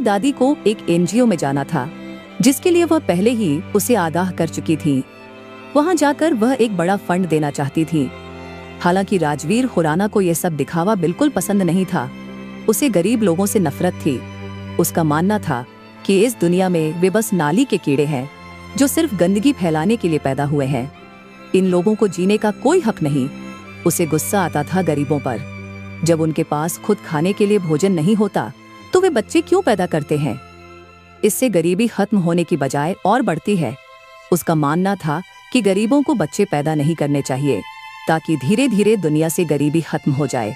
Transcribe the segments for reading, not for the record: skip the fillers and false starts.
उसकी दादी को एक एनजीओ में जाना था, जिसके लिए वह पहले ही उसे आगाह कर चुकी थी। वहां जाकर वह एक बड़ा फंड देना चाहती थी। हालांकि राजवीर खुराना को यह सब दिखावा बिल्कुल पसंद नहीं था। उसे गरीब लोगों से नफरत थी। उसका मानना था कि इस दुनिया में वे बस नाली के कीड़े हैं जो सिर्फ गंदगी फैलाने के लिए पैदा हुए हैं। इन लोगों को जीने का कोई हक नहीं। उसे गुस्सा आता था गरीबों पर। जब उनके पास खुद खाने के लिए भोजन नहीं होता तो वे बच्चे क्यों पैदा करते हैं? इससे गरीबी खत्म होने की बजाय और बढ़ती है। उसका मानना था कि गरीबों को बच्चे पैदा नहीं करने चाहिए ताकि धीरे धीरे दुनिया से गरीबी खत्म हो जाए।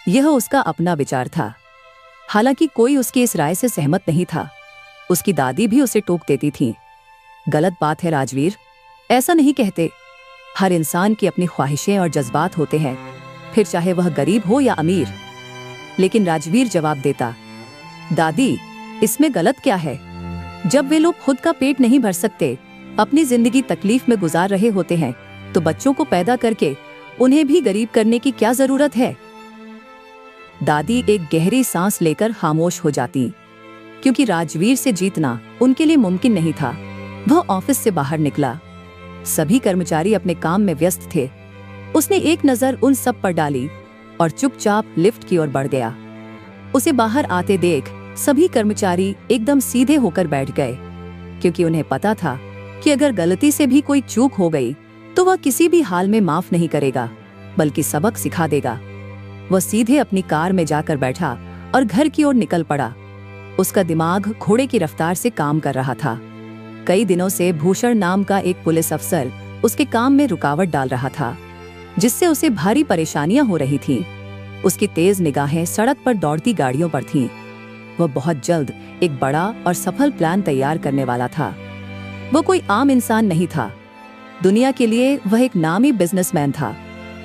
यह उसका अपना विचार था। हालांकि कोई उसकी इस राय से सहमत नहीं था। उसकी दादी भी उसे टोक देती थी। गलत बात है राजवीर, ऐसा नहीं कहते। हर इंसान की अपनी ख्वाहिशें और जज्बात होते हैं, फिर चाहे वह गरीब हो या अमीर। लेकिन राजवीर जवाब देता, दादी, इसमें गलत क्या है? जब वे लोग खुद का पेट नहीं भर सकते, अपनी जिंदगी तकलीफ में गुजार रहे होते हैं, तो बच्चों को पैदा करके उन्हें भी गरीब करने की क्या जरूरत है? दादी एक गहरी सांस लेकर खामोश हो जाती, क्योंकि राजवीर से जीतना उनके लिए मुमकिन नहीं था। वह ऑफिस से बाहर निकला। सभी कर्मचारी अपने काम में व्यस्त थे। उसने एक नजर उन सब पर डाली और चुपचाप लिफ्ट की ओर बढ़ गया। उसे बाहर आते देख सभी कर्मचारी एकदम सीधे होकर बैठ गए, क्योंकि उन्हें पता था कि अगर गलती से भी कोई चूक हो गई तो वह किसी भी हाल में माफ नहीं करेगा, बल्कि सबक सिखा देगा। वह सीधे अपनी कार में जाकर बैठा और घर की ओर निकल पड़ा। उसका दिमाग घोड़े की रफ्तार से काम कर रहा था। कई दिनों से भूषण नाम का एक पुलिस अफसर उसके काम में रुकावट डाल रहा था, जिससे उसे भारी परेशानियां हो रही थीं। उसकी तेज निगाहें सड़क पर दौड़ती गाड़ियों पर थीं। वह बहुत जल्द एक बड़ा और सफल प्लान तैयार करने वाला था। वह कोई आम इंसान नहीं था। दुनिया के लिए वह एक नामी बिजनेसमैन था,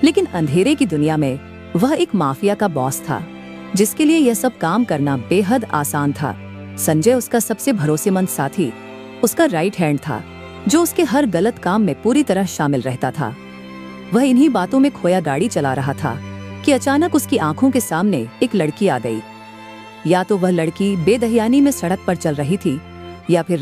लेकिन अंधेरे की दुनिया में वह एक माफिया का बॉस था, जिसके लिए यह सब काम करना बेहद आसान था। संजय उसका सबसे भरोसेमंद साथी, उसका राइट हैंड था, जो उसके हर गलत काम में पूरी तरह शामिल रहता था। वह इन्हीं बातों में खोया गाड़ी चला रहा था कि अचानक उसकी आंखों के सामने एक लड़की आ गई। या तो वह लड़की बेदहियानी में सड़क पर चल रही थी, या फिर